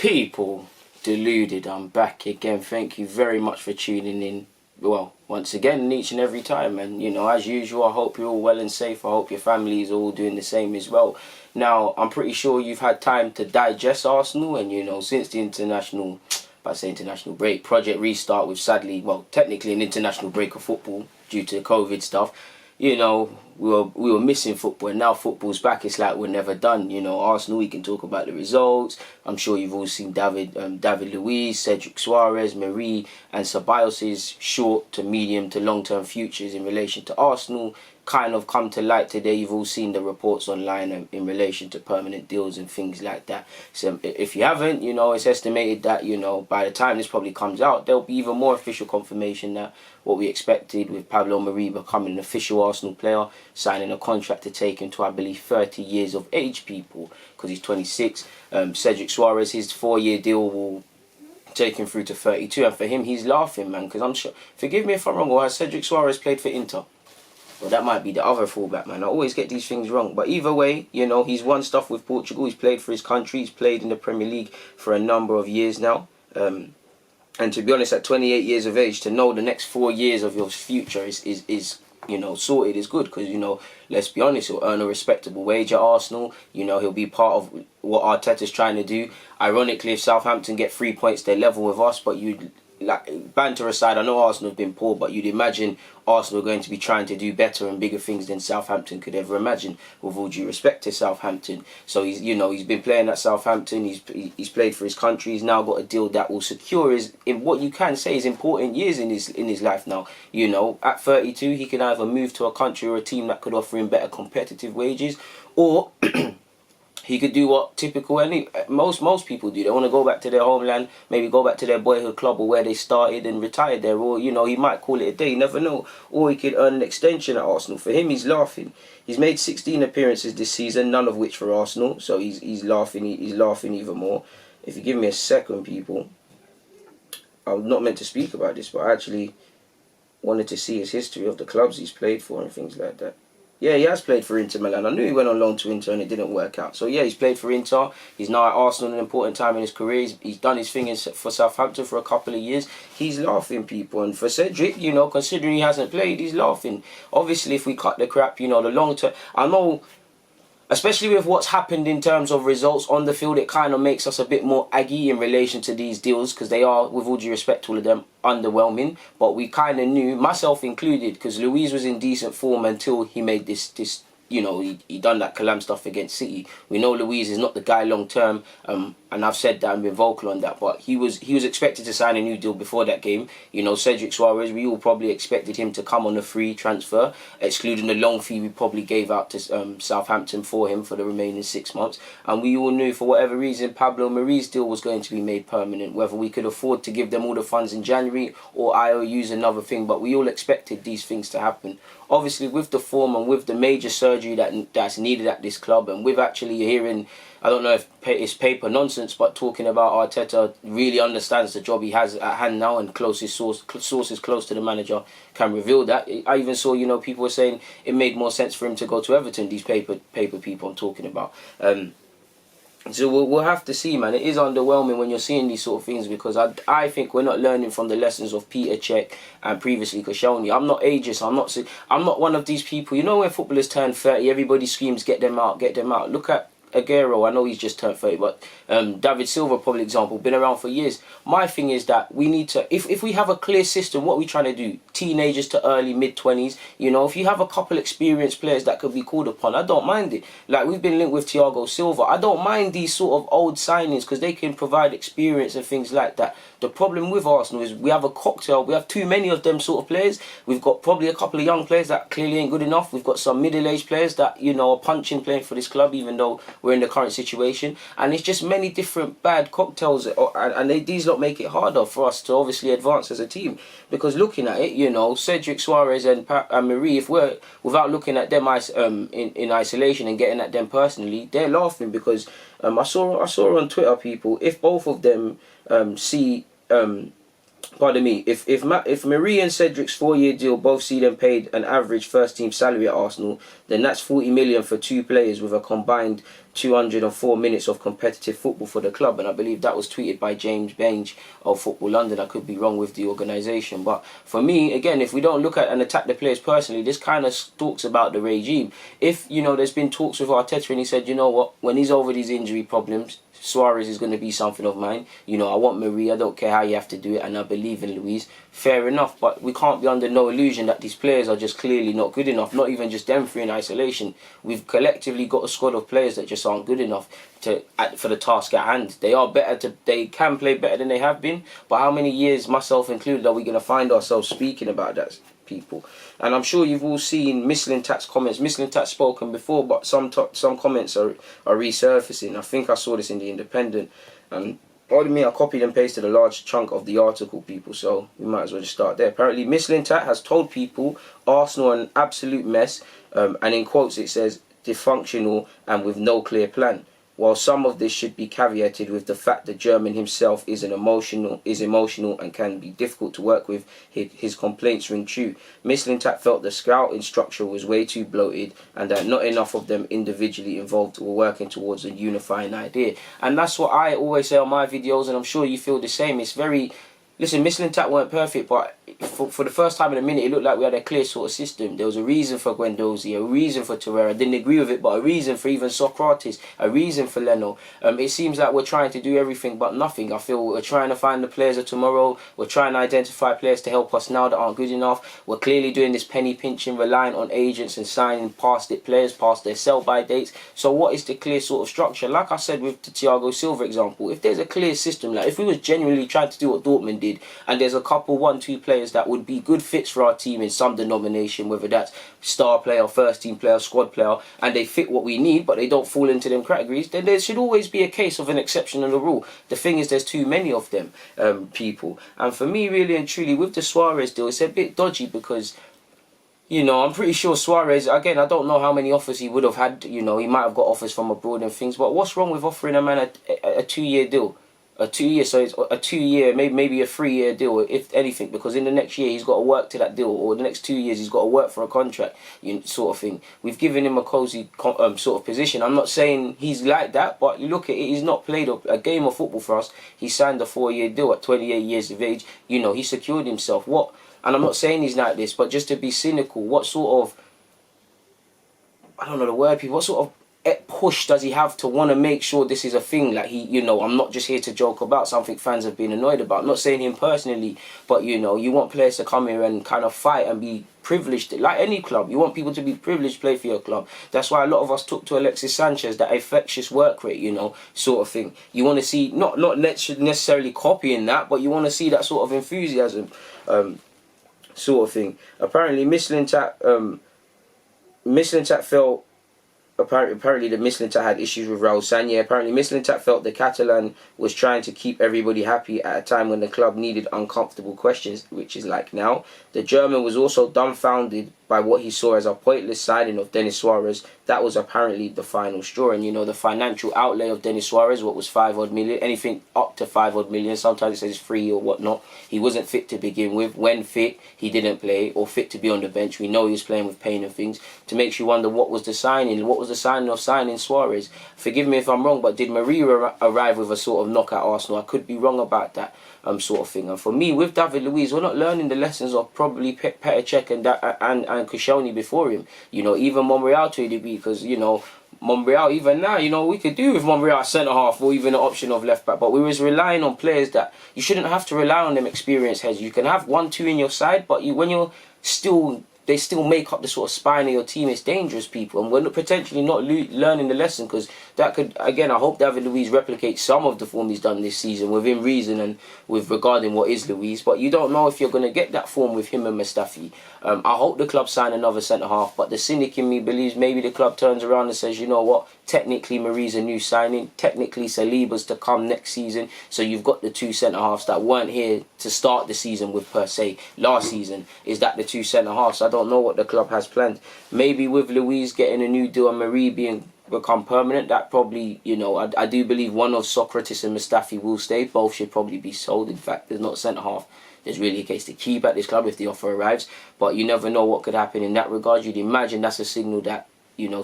People, Deluded, I'm back again. Thank you very much for tuning in. Well, once again, each and every time. And, you know, as usual, I hope you're all well and safe. I hope your families are all doing the same as well. Now, I'm pretty sure you've had time to digest Arsenal. And, you know, since the international break, Project Restart with sadly, well, technically an international break of football due to COVID stuff. You know, we were missing football, and now football's back. It's like we're never done. You know, Arsenal, we can talk about the results. I'm sure you've all seen David Luiz, Cedric Soares, Marie and Ceballos' short to medium to long-term futures in relation to Arsenal kind of come to light today. You've all seen the reports online in relation to permanent deals and things like that. So if you haven't, you know, it's estimated that, you know, by the time this probably comes out, there'll be even more official confirmation that what we expected with Pablo Marie becoming an official Arsenal player, signing a contract to take him to, I believe, 30 years of age, people, because he's 26. Cedric Soares, his 4-year deal will take him through to 32, and for him, he's laughing, man, because I'm sure, forgive me if I'm wrong, or has Cedric Soares played for Inter? Well, that might be the other fullback, man. I always get these things wrong. But either way, you know, he's won stuff with Portugal. He's played for his country. He's played in the Premier League for a number of years now. And to be honest, at 28 years of age, to know the next 4 years of your future is you know, sorted is good. Because, you know, let's be honest, he'll earn a respectable wage at Arsenal. You know, he'll be part of what Arteta's trying to do. Ironically, if Southampton get 3 points, they're level with us. But you'd, like, banter aside, I know Arsenal have been poor, but you'd imagine Arsenal are going to be trying to do better and bigger things than Southampton could ever imagine, with all due respect to Southampton. So he's, you know, he's been playing at Southampton, he's played for his country, he's now got a deal that will secure his, in what you can say is important years in his life now. You know, at 32 he can either move to a country or a team that could offer him better competitive wages, or he could do what typical most people do. They want to go back to their homeland, maybe go back to their boyhood club or where they started and retire there. Or, you know, he might call it a day, you never know. Or he could earn an extension at Arsenal. For him, he's laughing. He's made 16 appearances this season, none of which for Arsenal. So he's laughing even more. If you give me a second, people, I'm not meant to speak about this, but I actually wanted to see his history of the clubs he's played for and things like that. Yeah, he has played for Inter Milan. I knew he went on loan to Inter and it didn't work out. So yeah, he's played for Inter. He's now at Arsenal at an important time in his career. He's done his thing for Southampton for a couple of years. He's laughing, people. And for Cedric, you know, considering he hasn't played, he's laughing. Obviously, if we cut the crap, you know, the long term, I know, especially with what's happened in terms of results on the field, it kind of makes us a bit more aggy in relation to these deals, because they are, with all due respect to all of them, underwhelming. But we kind of knew, myself included, because Luiz was in decent form until he made this you know, he done that Calam stuff against City. We know Luiz is not the guy long term, and I've said that and been vocal on that. But he was expected to sign a new deal before that game. You know, Cedric Soares, we all probably expected him to come on a free transfer, excluding the long fee we probably gave out to Southampton for him for the remaining 6 months. And we all knew, for whatever reason, Pablo Marie's deal was going to be made permanent. Whether we could afford to give them all the funds in January or IOUs, another thing. But we all expected these things to happen. Obviously, with the form and with the major surgery that's needed at this club, and with actually hearing, I don't know if it's paper nonsense, but talking about Arteta really understands the job he has at hand now, and sources close to the manager can reveal that. I even saw, you know, people were saying it made more sense for him to go to Everton, these paper people I'm talking about. So we'll have to see, man. It is underwhelming when you're seeing these sort of things, because I think we're not learning from the lessons of Peter Cech and previously Koscielny. I'm not ageist. I'm not one of these people. You know, when footballers turn 30, everybody screams, "Get them out, get them out." Look at Aguero. I know he's just turned 30, but David Silva, probably example, been around for years. My thing is that we need to, if we have a clear system, what are we trying to do? Teenagers to early mid-20s, you know, if you have a couple experienced players that could be called upon, I don't mind it. Like, we've been linked with Thiago Silva. I don't mind these sort of old signings, because they can provide experience and things like that. The problem with Arsenal is we have a cocktail. We have too many of them sort of players. We've got probably a couple of young players that clearly ain't good enough. We've got some middle-aged players that, you know, are punching playing for this club, even though we're in the current situation. And it's just many different bad cocktails, and these lot make it harder for us to obviously advance as a team. Because looking at it, you know, Cedric Soares and Marie, if we're, without looking at them in isolation and getting at them personally, they're laughing, because I saw on Twitter, people, if both of them pardon me, if Marie and Cedric's 4-year deal both see them paid an average first team salary at Arsenal, then that's 40 million for two players with a combined 204 minutes of competitive football for the club, and I believe that was tweeted by James Bainge of Football London. I could be wrong with the organisation, but for me, again, if we don't look at and attack the players personally, this kind of talks about the regime. If, you know, there's been talks with Arteta and he said, you know what, when he's over these injury problems, Suarez is going to be something of mine. You know, I want Marie, I don't care how you have to do it, and I believe in Luis. Fair enough, but we can't be under no illusion that these players are just clearly not good enough, not even just them three in isolation. We've collectively got a squad of players that just aren't good enough for the task at hand. They can play better than they have been, but how many years, myself included, are we going to find ourselves speaking about that, people? And I'm sure you've all seen Mislintat's comments. Mislintat's spoken before, but some comments are resurfacing. I think I saw this in the Independent, and pardon me, I copied and pasted a large chunk of the article, people, so we might as well just start there. Apparently, Mislintat has told people Arsenal are an absolute mess, and in quotes it says, dysfunctional and with no clear plan. While some of this should be caveated with the fact the German himself is emotional and can be difficult to work with, his complaints ring true. Mislintat felt the scouting structure was way too bloated and that not enough of them individually involved were working towards a unifying idea. And that's what I always say on my videos, and I'm sure you feel the same. It's very... Listen, Mislintat weren't perfect, but for the first time in a minute, it looked like we had a clear sort of system. There was a reason for Guendouzi, a reason for Torreira. I didn't agree with it, but a reason for even Socrates, a reason for Leno. It seems like we're trying to do everything but nothing. I feel we're trying to find the players of tomorrow. We're trying to identify players to help us now that aren't good enough. We're clearly doing this penny pinching, relying on agents and signing past it players, past their sell-by dates. So what is the clear sort of structure? Like I said with the Thiago Silva example, if there's a clear system, like if we was genuinely trying to do what Dortmund did, and there's a couple 1-2 players that would be good fits for our team in some denomination, whether that's star player, first team player, squad player, and they fit what we need but they don't fall into them categories, then there should always be a case of an exception and a rule. The thing is, there's too many of them, people. And for me, really and truly, with the Suarez deal, it's a bit dodgy because, you know, I'm pretty sure Suarez, again, I don't know how many offers he would have had. You know, he might have got offers from abroad and things, but what's wrong with offering a man a 2-year deal? A 2-year, so it's a 2-year, maybe a 3-year deal, if anything, because in the next year he's got to work to that deal, or the next 2 years he's got to work for a contract, sort of thing. We've given him a cosy sort of position. I'm not saying he's like that, but you look at it, he's not played a game of football for us. He signed a 4-year deal at 28 years of age. You know, he secured himself. And I'm not saying he's like this, but just to be cynical, what sort of, I don't know the word, people, what sort of push does he have to want to make sure this is a thing? Like, he, you know, I'm not just here to joke about something fans have been annoyed about. I'm not saying him personally, but, you know, you want players to come here and kind of fight and be privileged. Like any club, you want people to be privileged to play for your club. That's why a lot of us took to Alexis Sanchez, that infectious work rate, you know, sort of thing. You want to see, not necessarily copying that, but you want to see that sort of enthusiasm, sort of thing. Apparently, Mislintat felt... Apparently, the Mislintat had issues with Raul Sanllehi. Apparently, Mislintat felt the Catalan was trying to keep everybody happy at a time when the club needed uncomfortable questions, which is like now. The German was also dumbfounded by what he saw as a pointless signing of Denis Suarez. That was apparently the final straw. And, you know, the financial outlay of Denis Suarez, what was 5-odd million, anything up to 5-odd million, sometimes it says 3 or whatnot. He wasn't fit to begin with. When fit, he didn't play, or fit to be on the bench. We know he was playing with pain and things. To make you wonder, what was the signing? What was the signing of signing Suarez? Forgive me if I'm wrong, but did Maria arrive with a sort of knock at Arsenal? I could be wrong about that. Sort of thing. And for me, with David Luiz, we're not learning the lessons of probably Petr Cech and Koscielny before him. You know, even Monreal to a degree, because, you know, Monreal, even now, you know, we could do with Monreal centre-half or even an option of left-back, but we was relying on players that you shouldn't have to rely on them experienced heads. You can have 1-2 in your side, but when you're still... they still make up the sort of spine of your team. It's dangerous, people, and we're potentially not learning the lesson, because that could, again, I hope David Luiz replicates some of the form he's done this season within reason and with regarding what is Luiz, but you don't know if you're going to get that form with him and Mustafi. I hope the club sign another centre-half, but the cynic in me believes maybe the club turns around and says, you know what, technically Marie's a new signing, technically Saliba's to come next season, so you've got the 2 centre-halves that weren't here to start the season with per se. Last season, is that the 2 centre-halves? I don't know what the club has planned. Maybe with Luiz getting a new deal and Marie become permanent, that probably, you know, I do believe one of Socrates and Mustafi will stay. Both should probably be sold. In fact, there's not centre-half there's really a case to keep at this club if the offer arrives, but you never know what could happen in that regard. You'd imagine that's a signal that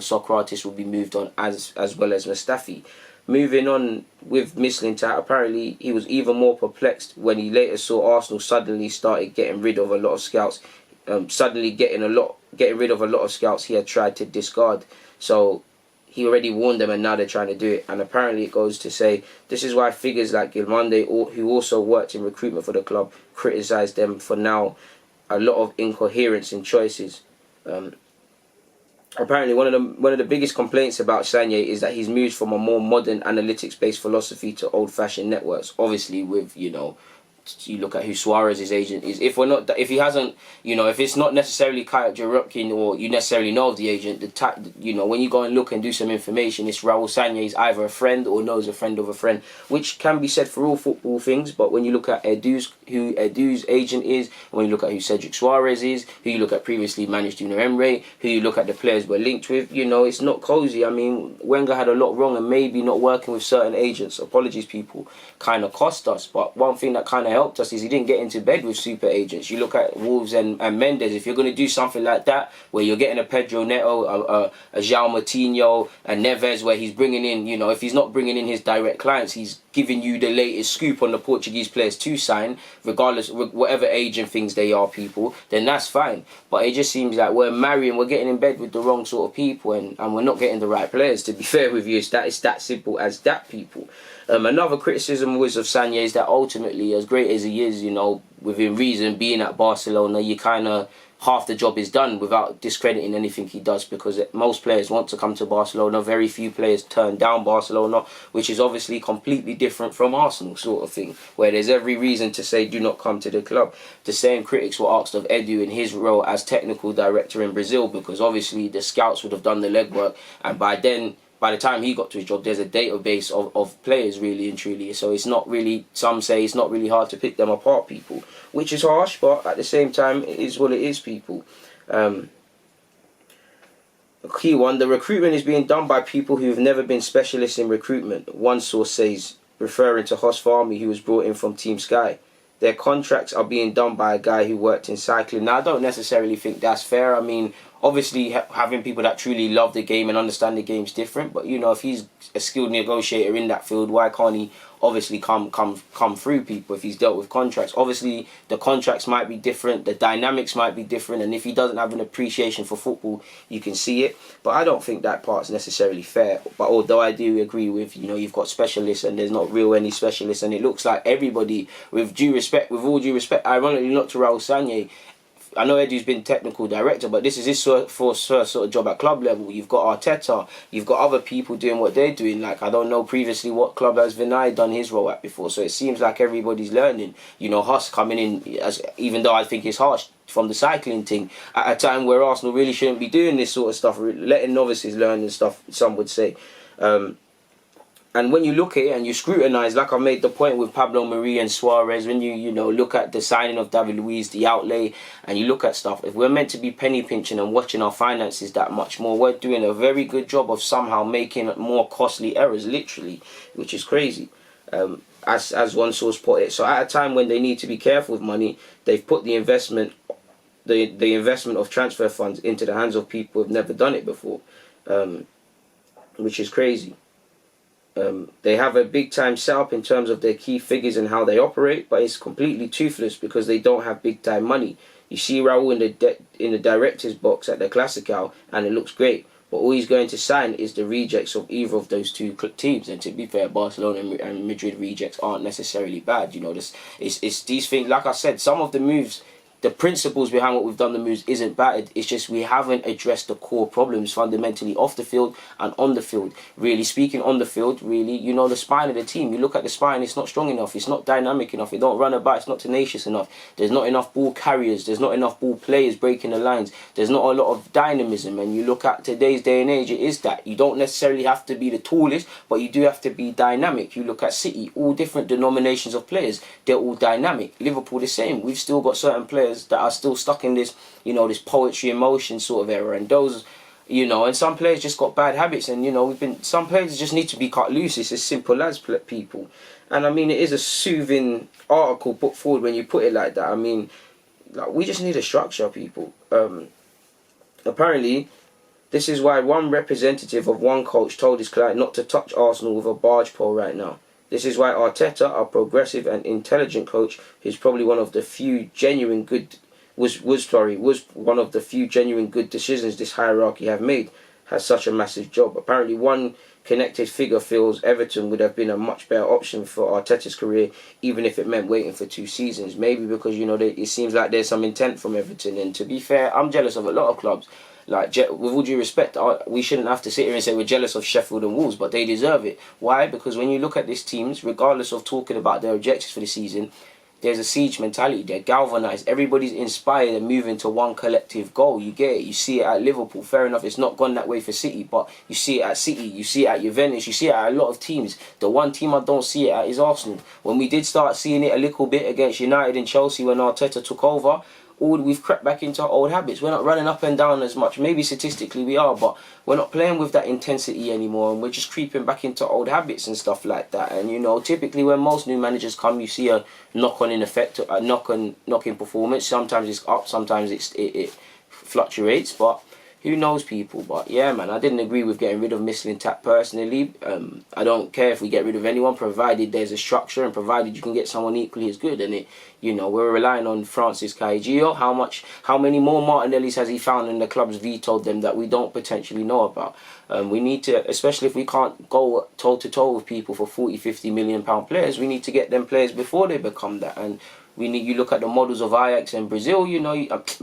Socrates will be moved on as well as Mustafi. Moving on with Mislintat, apparently he was even more perplexed when he later saw Arsenal suddenly started getting rid of a lot of scouts, getting rid of a lot of scouts he had tried to discard. So he already warned them, and now they're trying to do it. And apparently it goes to say this is why figures like Gilmonde, who also worked in recruitment for the club, criticised them for now a lot of incoherence in choices. Apparently, one of the biggest complaints about Sagna is that he's moved from a more modern analytics-based philosophy to old-fashioned networks. Obviously, with you look at who Suarez's agent is. If he hasn't, if it's not necessarily Kyle Jarupkin or you necessarily know of the agent, when you go and look and do some information, it's Raul Sagna is either a friend or knows a friend of a friend, which can be said for all football things. But when you look at who Edu's agent is, when you look at who Cedric Suarez is, who you look at previously managed Unai Emery, who you look at the players we're linked with, it's not cozy. I mean, Wenger had a lot wrong, and maybe not working with certain agents, apologies people, kind of cost us. But one thing that kind of helped us is he didn't get into bed with super agents. You look at Wolves and Mendes. If you're going to do something like that, where you're getting a Pedro Neto, a João Moutinho, and Neves, where he's bringing in, if he's not bringing in his direct clients, he's giving you the latest scoop on the Portuguese players to sign, regardless of whatever agent thinks they are, people, then that's fine. But it just seems like we're getting in bed with the wrong sort of people, and we're not getting the right players. To be fair with you, it's that simple as that, people. Another criticism was of Sagna is that ultimately, as great as he is, within reason, being at Barcelona, you kind of half the job is done without discrediting anything he does, because most players want to come to Barcelona. Very few players turn down Barcelona, which is obviously completely different from Arsenal sort of thing, where there's every reason to say do not come to the club. The same critics were asked of Edu in his role as technical director in Brazil, because obviously the scouts would have done the legwork, and by the time he got to his job, there's a database of players, really and truly. So it's not really, some say it's not really hard to pick them apart, people. Which is harsh, but at the same time, it is what it is, people. A key one, the recruitment is being done by people who've never been specialists in recruitment. One source says, referring to Hos Farmy, who was brought in from Team Sky. Their contracts are being done by a guy who worked in cycling. Now, I don't necessarily think that's fair. I mean, obviously, having people that truly love the game and understand the game is different. But, if he's a skilled negotiator in that field, why can't he obviously come through people if he's dealt with contracts? Obviously, the contracts might be different, the dynamics might be different, and if he doesn't have an appreciation for football, you can see it. But I don't think that part's necessarily fair. But although I do agree with, you've got specialists and there's not really any specialists, and it looks like everybody, with all due respect, ironically not to Raul Sagna, I know Edu's been technical director, but this is his first sort of job at club level. You've got Arteta, you've got other people doing what they're doing. Like, I don't know previously what club has Vinay done his role at before. So it seems like everybody's learning. Huss coming in, even though I think it's harsh from the cycling thing, at a time where Arsenal really shouldn't be doing this sort of stuff, letting novices learn and stuff, some would say. And when you look at it and you scrutinise, like I made the point with Pablo Mari and Suarez, when you look at the signing of David Luiz, the outlay, and you look at stuff, if we're meant to be penny pinching and watching our finances that much more, we're doing a very good job of somehow making more costly errors, literally, which is crazy. As one source put it. So at a time when they need to be careful with money, they've put the investment of transfer funds into the hands of people who've never done it before, which is crazy. They have a big time setup in terms of their key figures and how they operate, but it's completely toothless because they don't have big time money. You see Raul in the director's box at the Clasical, and it looks great, but all he's going to sign is the rejects of either of those two teams. And to be fair, Barcelona and Madrid rejects aren't necessarily bad. It's these things. Like I said, some of the moves, the principles behind what we've done, the moves, isn't bad. It's just we haven't addressed the core problems fundamentally off the field and on the field. Really speaking, on the field, really, the spine of the team. You look at the spine, it's not strong enough. It's not dynamic enough. It don't run about. It's not tenacious enough. There's not enough ball carriers. There's not enough ball players breaking the lines. There's not a lot of dynamism. And you look at today's day and age, it is that. You don't necessarily have to be the tallest, but you do have to be dynamic. You look at City, all different denominations of players. They're all dynamic. Liverpool, the same. We've still got certain players that are still stuck in this, this poetry emotion sort of era, and those, and some players just got bad habits, and some players just need to be cut loose. It's as simple as, people. And I mean, it is a soothing article put forward when you put it like that. I mean, we just need a structure, people. Apparently, This is why one representative of one coach told his client not to touch Arsenal with a barge pole right now. This is why Arteta, a progressive and intelligent coach, who's probably one of the few genuine good was one of the few genuine good decisions this hierarchy have made, has such a massive job. Apparently one connected figure feels Everton would have been a much better option for Arteta's career, even if it meant waiting for 2 seasons. Maybe because, you know, it seems like there's some intent from Everton. And to be fair, I'm jealous of a lot of clubs. Like, with all due respect, we shouldn't have to sit here and say we're jealous of Sheffield and Wolves, but they deserve it. Why? Because when you look at these teams, regardless of talking about their objectives for the season, there's a siege mentality. They're galvanised. Everybody's inspired and moving to one collective goal. You get it. You see it at Liverpool. Fair enough, it's not gone that way for City, but you see it at City. You see it at Juventus. You see it at a lot of teams. The one team I don't see it at is Arsenal. When we did start seeing it a little bit against United and Chelsea when Arteta took over, we've crept back into our old habits. We're not running up and down as much. Maybe statistically we are, but we're not playing with that intensity anymore, and we're just creeping back into old habits and stuff like that. And, you know, typically when most new managers come, you see a knock-on in effect, a knock-in performance. Sometimes it's up, sometimes it fluctuates, but who knows, people. But yeah, man, I didn't agree with getting rid of Mislintat personally. I don't care if we get rid of anyone, provided there's a structure and provided you can get someone equally as good. And you know, we're relying on Francis Caigiio. How many more Martinellis has he found and the club's vetoed them that we don't potentially know about? We need to, especially if we can't go toe to toe with people for 40, 50 million pound players, we need to get them players before they become that. And you look at the models of Ajax and Brazil, you know, Ajax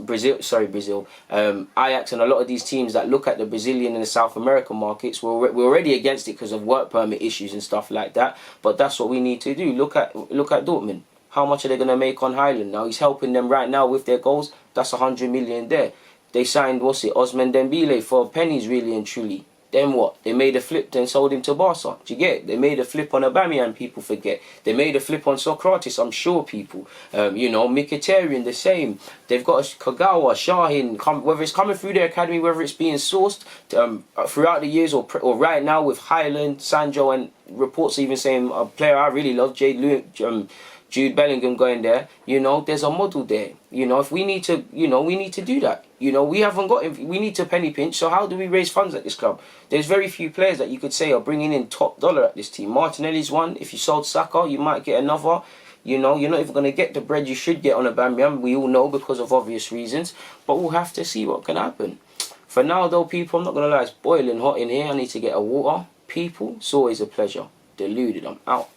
and a lot of these teams that look at the Brazilian and the South American markets, we're already against it because of work permit issues and stuff like that. But that's what we need to do. Look at Dortmund. How much are they going to make on Highland? Now he's helping them right now with their goals. That's 100 million there. They signed, Osman Dembele for pennies, really and truly. Then what? They made a flip, then sold him to Barca. Do you get it? They made a flip on Aubameyang, people forget. They made a flip on Socrates, I'm sure, people. You know, Mkhitaryan, the same. They've got Kagawa, Shahin, whether it's coming through their academy, whether it's being sourced throughout the years or right now with Highland, Sancho, and reports even saying a player I really love, Jude Bellingham going there. You know, there's a model there. You know, if we need to, you know, we need to do that. You know, we need to penny pinch. So how do we raise funds at this club? There's very few players that you could say are bringing in top dollar at this team. Martinelli's one. If you sold Saka, you might get another. You know, you're not even going to get the bread you should get on Aubameyang. We all know because of obvious reasons. But we'll have to see what can happen. For now, though, people, I'm not going to lie. It's boiling hot in here. I need to get a water. People, it's always a pleasure. Deluded. I'm out.